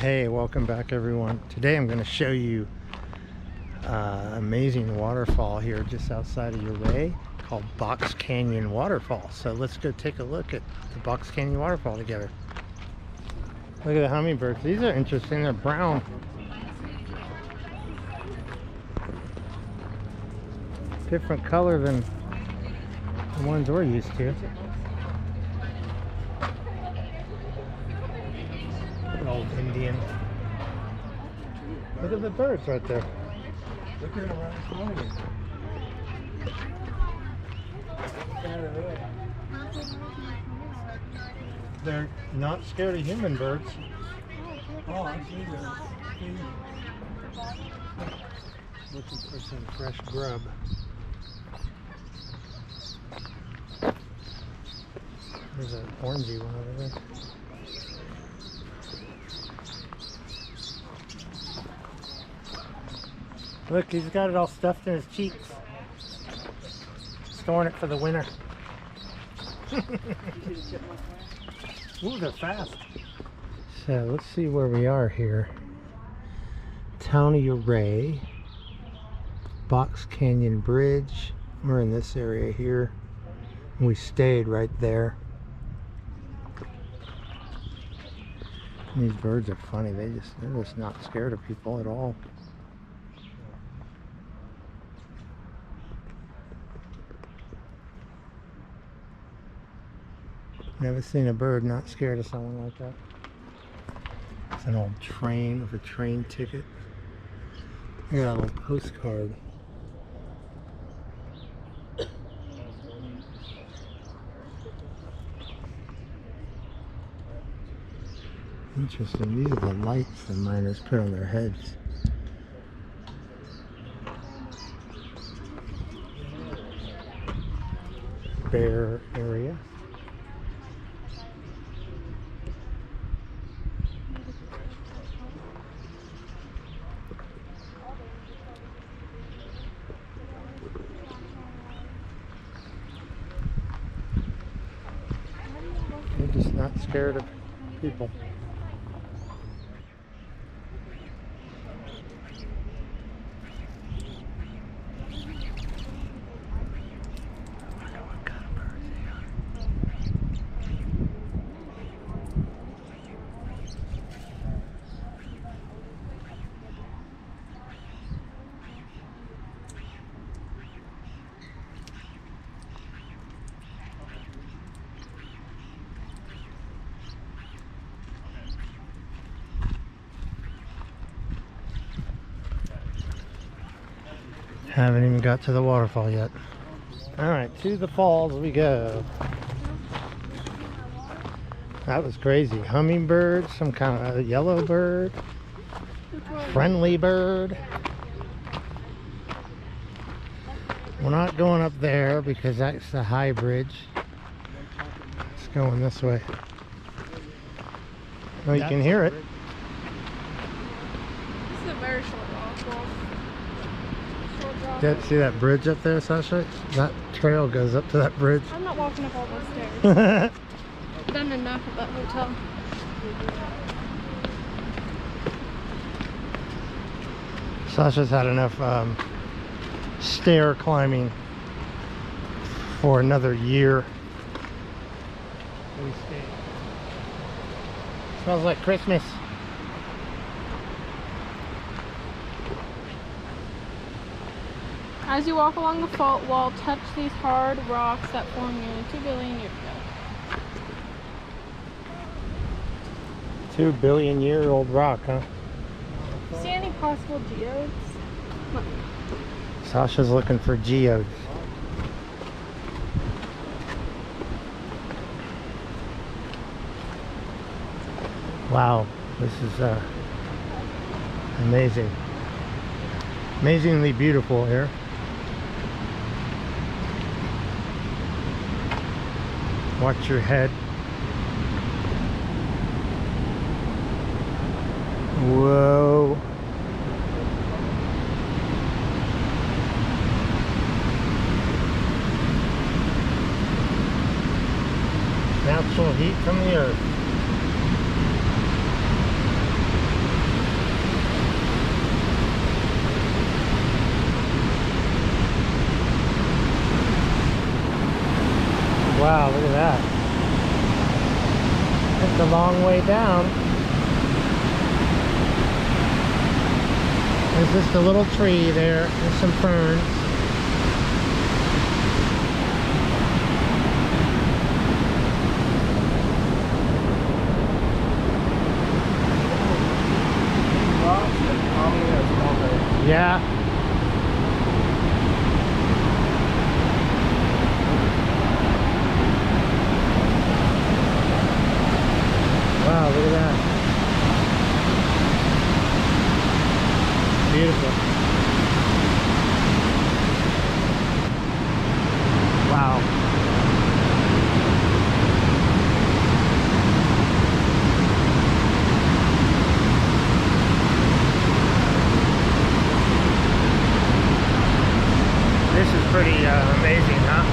Hey, welcome back everyone. Today I'm going to show you amazing waterfall here just outside of Ouray called Box Canyon Waterfall. So let's go take a look at the Box Canyon Waterfall together. Look at the hummingbirds. These are interesting. They're brown. Different color than the ones we're used to. Old Indian. Look at the birds right there. Look at them around the They're not scared of human birds. Oh, I see them. Looking for some fresh grub. There's an orangey one over there. Look, he's got it all stuffed in his cheeks. Storing it for the winter. Ooh, they're fast. So let's see where we are here. Town of Ouray, Box Canyon Bridge. We're in this area here. We stayed right there. And these birds are funny. They're just not scared of people at all. Never seen a bird not scared of someone like that. It's an old train with a train ticket. Look at that little postcard. Interesting. These are the lights the miners put on their heads. Bear area. They're just not scared of people. Haven't even got to the waterfall yet. Alright, to the falls we go. That was crazy. Hummingbird, some kind of yellow bird, friendly bird. We're not going up there because that's the high bridge. It's going this way. Oh, you can hear it. This is a very short waterfall. See that bridge up there, Sasha? That trail goes up to that bridge. I'm not walking up all those stairs. I've done enough at that hotel. Sasha's had enough stair climbing for another year. We stayed. Smells like Christmas. As you walk along the fault wall, touch these hard rocks that formed nearly 2 billion years ago. 2 billion year old rock, huh? See any possible geodes? Look. Sasha's looking for geodes. Wow, this is amazing. Amazingly beautiful here. Watch your head. Whoa. Natural heat from the earth. long way down. There's just a little tree there. There's some ferns. Yeah. Wow, look at that. Beautiful. Wow. This is pretty amazing, huh?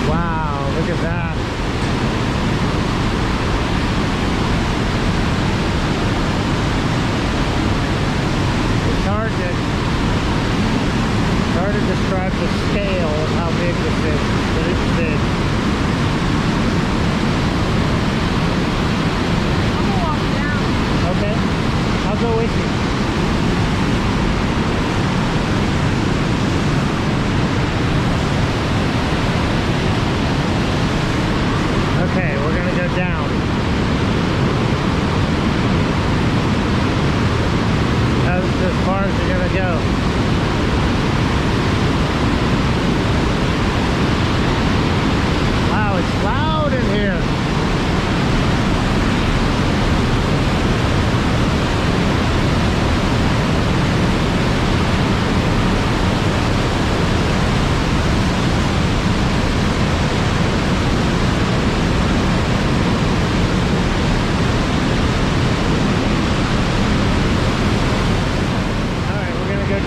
Wow, look at that. It's hard to describe the scale of how big this is, but it's big. I'm gonna walk down. Okay, I'll go with you. Okay, we're gonna go down. That's as far as you're gonna go. Wow, it's loud in here.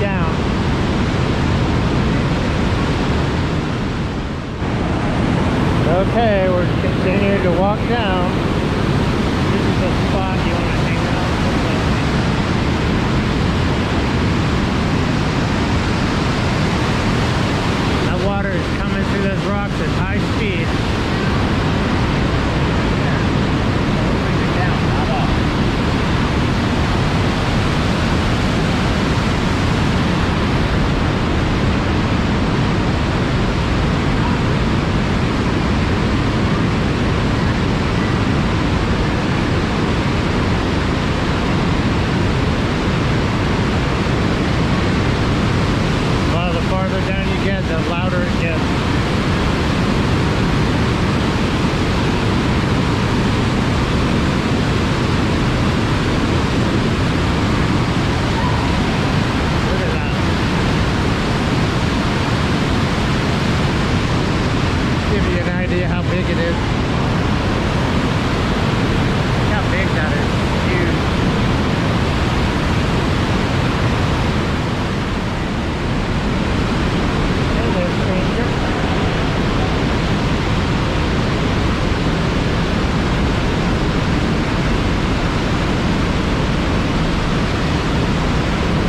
Down. Okay, we're continuing to walk down. This is a spot you want to hang out. That water is coming through those rocks at high speed. The louder it gets. Look at that. Give you an idea how big it is. Look how big that is. Huge.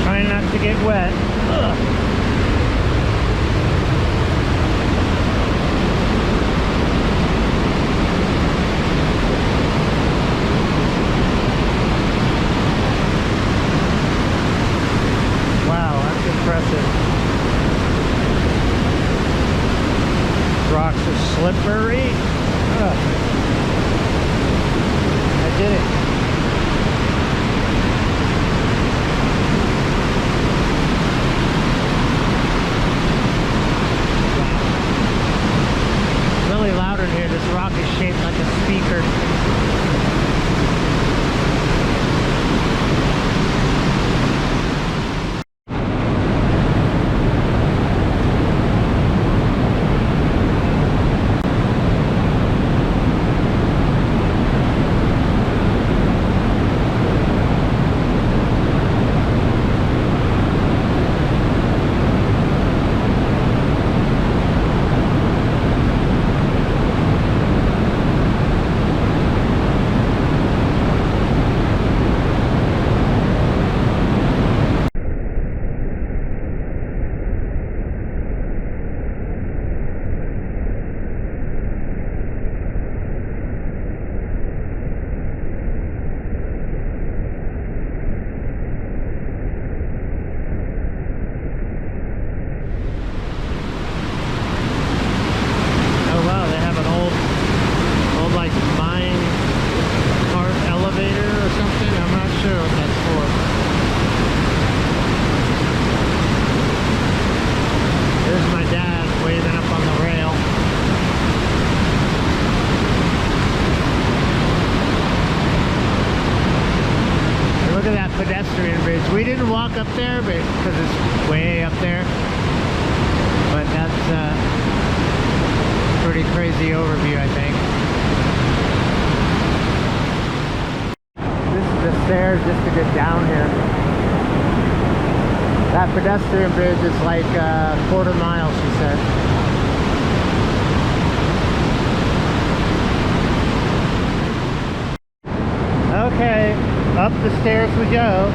Trying not to get wet. Ugh. Wow, that's impressive. Rocks are slippery. Ugh. I did it. Really loud in here. This rock is shaped like a speaker. walk up there, but because it's way up there. But that's a pretty crazy overview, I think. This is the stairs just to get down here. That pedestrian bridge is like a quarter mile, she said. Okay, up the stairs we go.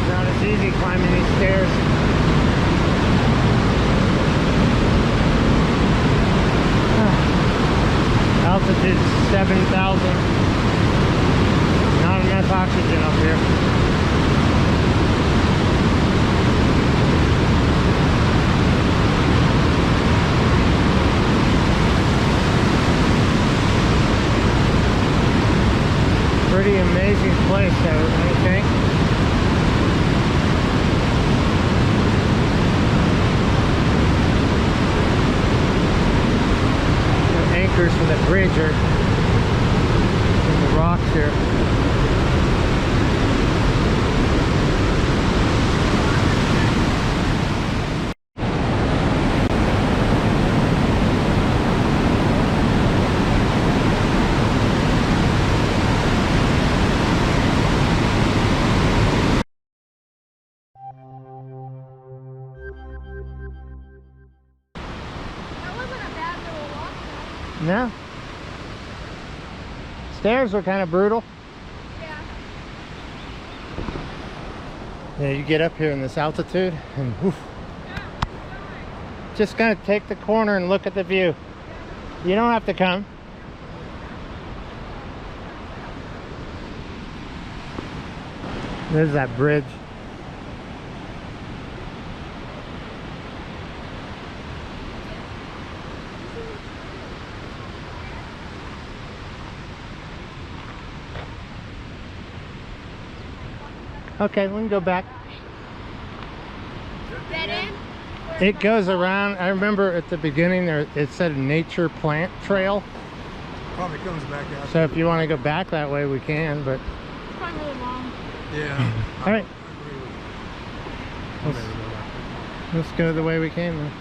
Not as easy climbing these stairs. Altitude 7,000. Not enough oxygen up here. Pretty amazing place, though, don't you think? The anchors for the bridge are in the rocks here. No? Stairs are kind of brutal. Yeah. Yeah, you get up here in this altitude and whew, just gonna take the corner and look at the view. You don't have to come. There's that bridge. Okay, we can go back. Dead end? It goes around. I remember at the beginning there it said nature plant trail. Probably comes back out. So if you want to go back that way, we can. But It's probably really long. Yeah. all right, let's go the way we came then.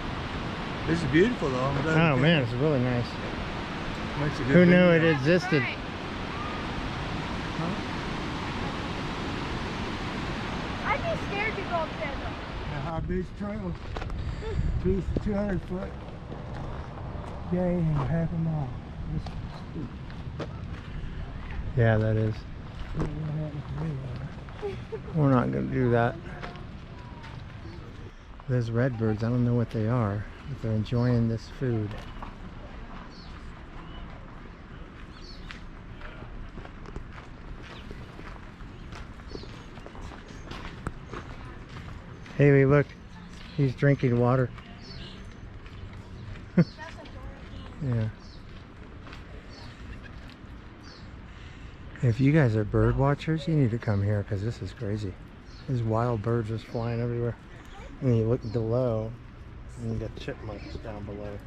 This is beautiful though. Oh man, it's really nice. Makes a good Who knew video. it existed? Right. I'd be scared to go up there though. The High Beach Trail. 200 foot. Gain half a mile. This is steep. Yeah, that is. What happened to me, We're not going to do that. There's redbirds. I don't know what they are, but they're enjoying this food. Haley, look. He's drinking water. Yeah. If you guys are bird watchers, you need to come here because this is crazy. There's wild birds just flying everywhere. And you look below, and you got chipmunks down below.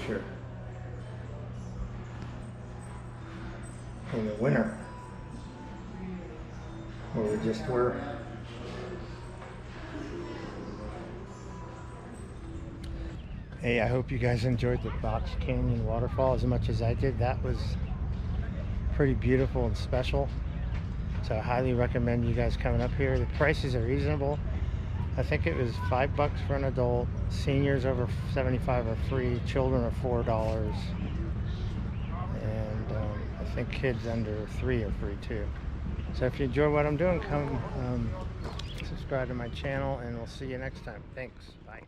sure. In the winter, where we just were. Hey, I hope you guys enjoyed the Box Canyon waterfall as much as I did. That was pretty beautiful and special. So I highly recommend you guys coming up here. The prices are reasonable. I think it was $5 for an adult. Seniors over 75 are free. Children are $4. And I think kids under 3 are free too. So if you enjoy what I'm doing, come subscribe to my channel, and we'll see you next time. Thanks. Bye.